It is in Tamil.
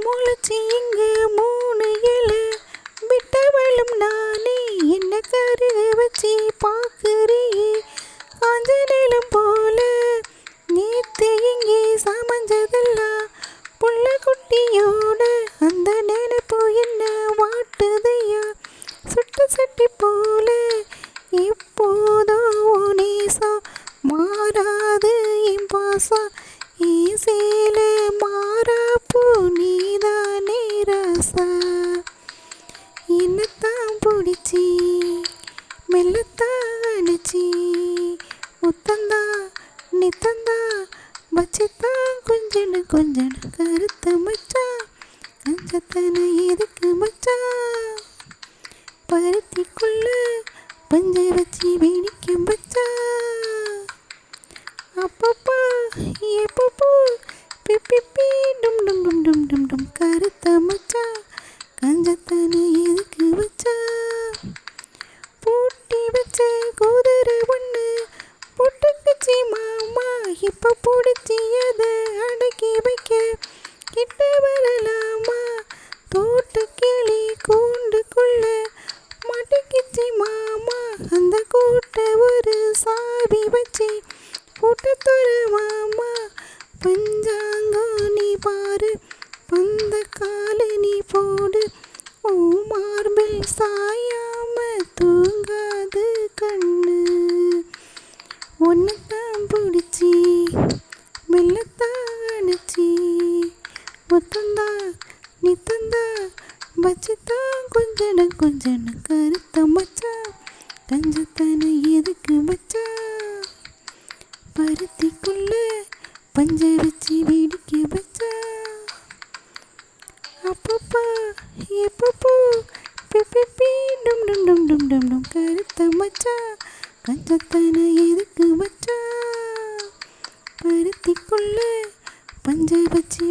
முளைச்சி இங்கு 3 இலை விட்டவளும் நானே. என்ன கருக வச்சு பார்க்குறியே காஞ்ச நிலம் போல. நேத்து இங்கே சமைஞ்சதெல்லாம் புள்ள குட்டியோட. அந்த நினைப்பு என்ன வாட்டுதையா சுட்ட சட்டி போல. எப்போதோ நேசம் மாறாது என் பாசம். ஈசேல மாறாப்பூ நீதானே ராசா. என்னத்தான் பிடிச்சி மெல்லத்தான் அணைச்சி முத்தந்தா நித்தந்தா வச்சுத்தான் கொஞ்சனு கொஞ்சனு கருத்த மச்சான். கஞ்சத்தனை எதுக்கு மச்சான்? பருத்திக்குள்ள பஞ்ச வச்சு வேடிக்கும் மச்சான். அப்பப்பா எப்பப்போ பிப்பி டும் டும் டும் டும் டும் டும் கருத்த மச்சான். கஞ்சத்தனை எதுக்கு வச்சான்? பூட்டி வச்ச குதிரை ஒன்று புட்டுக்குச்சி மாமா. இப்போ பிடிச்சி அதை அடக்கி வைக்க கிட்ட வரலாமா? தோட்ட கிளி கூண்டுக்குள்ள மாட்டிக்கிச்சி மாமா. அந்த கூட்ட ஒரு சாவி வச்சு கூட்ட தர மாமா. பஞ்சாங்கம் நீ பாரு பந்த காலு நீ போடு. ஓ மார்பில் சாயாம தூங்காது கண்ணு. ஒன்னத்தான் பிடிச்சி மெல்லத்தான் அணைச்சி முத்தந்தா நித்தந்தா வச்சுத்தான் கொஞ்சன கொஞ்சன கருத்த மச்சான். கஞ்சத்தனை எதுக்கு மச்சான்? பருத்திக்குள்ள பஞ்ச வச்சு வேடிக்கை வச்சான். அப்பப்பா எப்பப்போ பிப்பி டும் டும் டும் டும் டும் டும் கருத்த மச்சான். கஞ்சத்தனை எதுக்கு மச்சான்? பருத்திக்குள்ள பஞ்ச வச்சு